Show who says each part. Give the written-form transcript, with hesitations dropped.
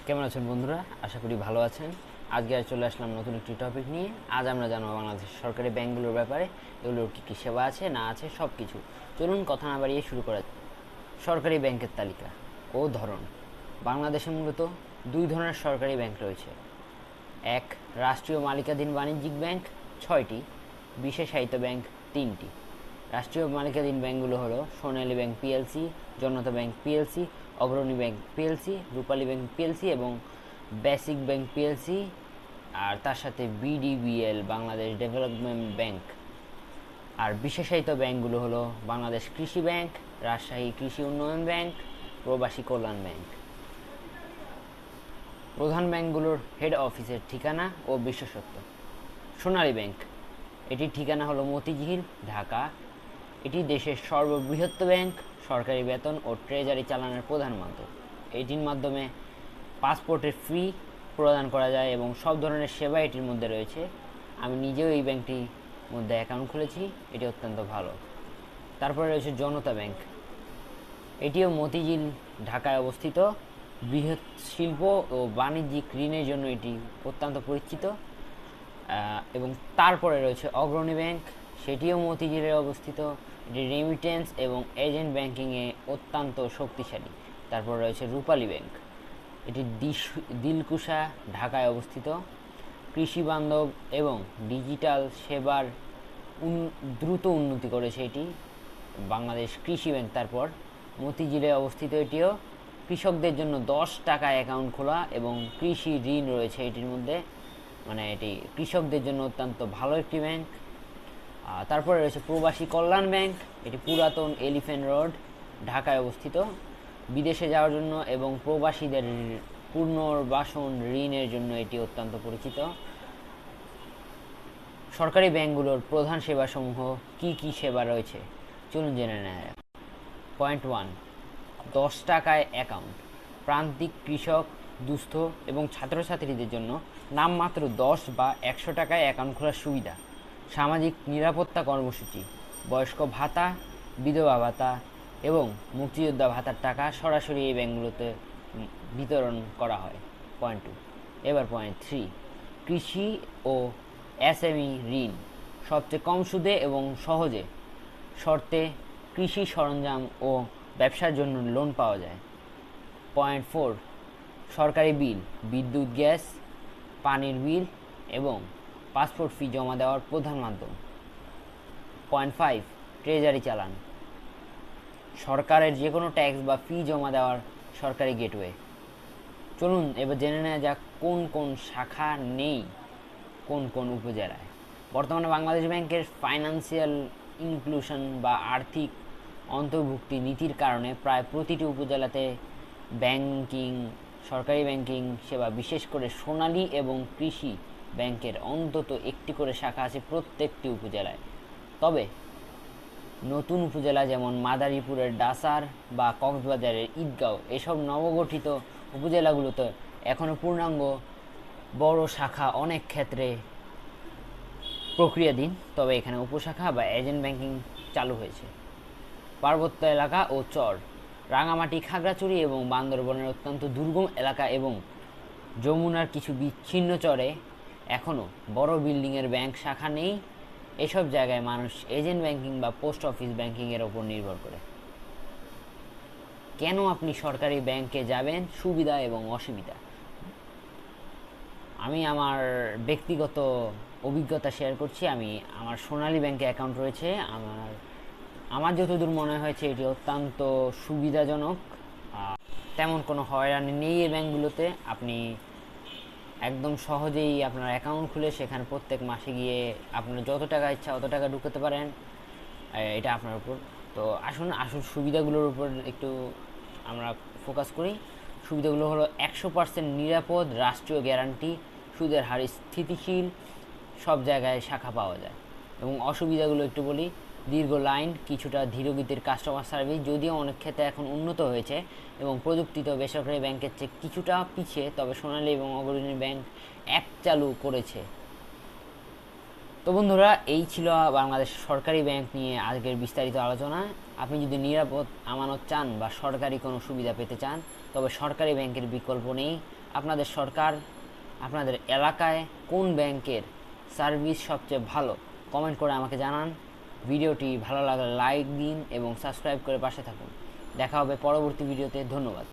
Speaker 1: কেমন আছেন বন্ধুরা? আশা করি ভালো আছেন। আজকে চলে আসলাম নতুন একটি টপিক নিয়ে। আজ আমরা জানবো বাংলাদেশের সরকারি ব্যাংকগুলোর ব্যাপারে, এগুলোর কী কী সেবা আছে না আছে সব কিছু। চলুন কথা না বাড়িয়ে শুরু করা যাক। সরকারি ব্যাংকের তালিকা ও ধরন। বাংলাদেশে মূলত দুই ধরনের সরকারি ব্যাংক রয়েছে। এক, রাষ্ট্রীয় মালিকাধীন বাণিজ্যিক ব্যাংক 6টি, বিশেষায়িত ব্যাংক 3টি। রাষ্ট্রীয় মালিকাধীন ব্যাংকগুলো হলো সোনালী ব্যাংক পিএলসি, জনতা ব্যাংক পিএলসি, অগ্রণী ব্যাংক পিএলসি, রূপালী ব্যাংক পিএলসি এবং বেসিক ব্যাংক পিএলসি, আর তার সাথে বিডিবিএল বাংলাদেশ ডেভেলপমেন্ট ব্যাংক। আর বিশেষায়িত ব্যাংকগুলো হলো বাংলাদেশ কৃষি ব্যাংক, রাজশাহী কৃষি উন্নয়ন ব্যাংক, প্রবাসী কল্যাণ ব্যাংক। প্রধান ব্যাংকগুলোর হেড অফিসের ঠিকানা ও বিশেষত্ব। সোনালী ব্যাংক, এটির ঠিকানা হলো মতিঝিল, ঢাকা। এটি দেশের সর্ববৃহৎ ব্যাংক, সরকারি বেতন ও ট্রেজারি চালানোর প্রধান মাধ্যম। এটির মাধ্যমে পাসপোর্টের ফি প্রদান করা যায় এবং সব ধরনের সেবা এটির মধ্যে রয়েছে। আমি নিজেও এই ব্যাংকটির মধ্যে অ্যাকাউন্ট খুলেছি, এটি অত্যন্ত ভালো। তারপরে রয়েছে জনতা ব্যাংক, এটিও মতিঝিল, ঢাকায় অবস্থিত। বৃহৎ শিল্প ও বাণিজ্যিক ঋণের জন্য এটি অত্যন্ত পরিচিত। এবং তারপরে রয়েছে অগ্রণী ব্যাংক, সেটিও মতিঝিলে অবস্থিত। এটি রেমিটেন্স এবং এজেন্ট ব্যাংকিংয়ে অত্যন্ত শক্তিশালী। তারপর রয়েছে রূপালী ব্যাংক, এটি দিলকুশা, ঢাকায় অবস্থিত। কৃষি বান্ধব এবং ডিজিটাল সেবার দ্রুত উন্নতি করেছে এটি। বাংলাদেশ কৃষি ব্যাংক তারপর মতিঝিলে অবস্থিত। এটিও কৃষকদের জন্য 10 টাকা অ্যাকাউন্ট খোলা এবং কৃষি ঋণ রয়েছে এটির মধ্যে, মানে এটি কৃষকদের জন্য অত্যন্ত ভালো একটি ব্যাংক। তারপরে রয়েছে প্রবাসী কল্যাণ ব্যাংক, এটি পুরাতন এলিফ্যান্ট রোড, ঢাকায় অবস্থিত। বিদেশে যাওয়ার জন্য এবং প্রবাসীদের পুনর্বাসন ঋণের জন্য এটি অত্যন্ত পরিচিত। সরকারি ব্যাংকগুলোর প্রধান সেবাসমূহ কি কি সেবা রয়েছে চলুন জেনে নেওয়া যাক। পয়েন্ট 1, 10 টাকায় অ্যাকাউন্ট। প্রান্তিক কৃষক, দুস্থ এবং ছাত্রছাত্রীদের জন্য নামমাত্র 10 বা 100 টাকায় অ্যাকাউন্ট খোলার সুবিধা। সামাজিক নিরাপত্তা কর্মসূচি, বয়স্ক ভাতা, বিধবা ভাতা এবং মুক্তিযোদ্ধা ভাতার টাকা সরাসরি এই ব্যাংকগুলোতে বিতরণ করা হয়। পয়েন্ট 2। এবার পয়েন্ট 3, কৃষি ও এসএমই ঋণ। সবচেয়ে কম সুদে এবং সহজে শর্তে কৃষি সরঞ্জাম ও ব্যবসার জন্য লোন পাওয়া যায়। পয়েন্ট 4, সরকারি বিল, বিদ্যুৎ, গ্যাস, পানির বিল এবং পাসপোর্ট ফি জমা দেওয়ার প্রধান মাধ্যম। পয়েন্ট 5, ট্রেজারি চালান, সরকারের যে কোনো ট্যাক্স বা ফি জমা দেওয়ার সরকারি গেটওয়ে। চলুন এবার জেনে নেওয়া যাক কোন কোন শাখা নেই কোন কোন উপজেলায়। বর্তমানে বাংলাদেশ ব্যাংকের ফাইন্যান্সিয়াল ইনক্লুশন বা আর্থিক অন্তর্ভুক্তি নীতির কারণে প্রায় প্রতিটি উপজেলাতে সরকারি ব্যাংকিং সেবা, বিশেষ করে সোনালী এবং কৃষি ব্যাংকের অন্তত একটি করে শাখা আছে প্রত্যেকটি উপজেলায়। তবে নতুন উপজেলা যেমন মাদারীপুরের ডাসার বা কক্সবাজারের ঈদগাঁও, এসব নবগঠিত উপজেলাগুলোতে এখনও পূর্ণাঙ্গ বড় শাখা অনেক ক্ষেত্রে প্রক্রিয়াধীন, তবে এখানে উপশাখা বা এজেন্ট ব্যাংকিং চালু হয়েছে। পার্বত্য এলাকা ও চর, রাঙামাটি, খাগড়াছড়ি এবং বান্দরবনের অত্যন্ত দুর্গম এলাকা এবং যমুনার কিছু বিচ্ছিন্ন চরে এখনও বড় বিল্ডিংয়ের ব্যাংক শাখা নেই। এসব জায়গায় মানুষ এজেন্ট ব্যাংকিং বা পোস্ট অফিস ব্যাংকিংয়ের ওপর নির্ভর করে। কেন আপনি সরকারি ব্যাংকে যাবেন? সুবিধা এবং অসুবিধা। আমি আমার ব্যক্তিগত অভিজ্ঞতা শেয়ার করছি। আমার সোনালী ব্যাংকে অ্যাকাউন্ট রয়েছে। আমার যতদূর মনে হয়েছে এটি অত্যন্ত সুবিধাজনক। তেমন কোনো হয়রানি নেই এই ব্যাংকগুলোতে। আপনি একদম সহজেই আপনার অ্যাকাউন্ট খুলে সেখানে প্রত্যেক মাসে গিয়ে আপনার যত টাকা ইচ্ছা অত টাকা ঢুকাতে পারেন, এটা আপনার উপর। তো আসুন সুবিধাগুলোর উপর একটু আমরা ফোকাস করি। সুবিধাগুলো হলো 100% নিরাপদ, রাষ্ট্রীয় গ্যারান্টি, সুদের হার স্থিতিশীল, সব জায়গায় শাখা পাওয়া যায়। এবং অসুবিধাগুলো একটু বলি। দীর্ঘ লাইন, কিছুটা ধীরগতির কাস্টমার সার্ভিস, যদিও অনেক ক্ষেত্রে এখন উন্নত হয়েছে এবং প্রযুক্তিতে বেসরকারি ব্যাংকের চেয়ে কিছুটা পিছিয়ে, তবে সোনালী এবং অগ্রণী ব্যাংক অ্যাপ চালু করেছে। তো বন্ধুরা, এই ছিল বাংলাদেশ সরকারি ব্যাংক নিয়ে আজকের বিস্তারিত আলোচনা। আপনি যদি নিরাপদ আমানত চান বা সরকারি কোনো সুবিধা পেতে চান, তবে সরকারি ব্যাংকের বিকল্প নেই। আপনাদের সরকার আপনাদের এলাকায় কোন ব্যাংকের সার্ভিস সবচেয়ে ভালো, কমেন্ট করে আমাকে জানান। ভিডিওটি ভালো লাগলে লাইক দিন এবং সাবস্ক্রাইব করে পাশে থাকুন। দেখা হবে পরবর্তী ভিডিওতে। ধন্যবাদ।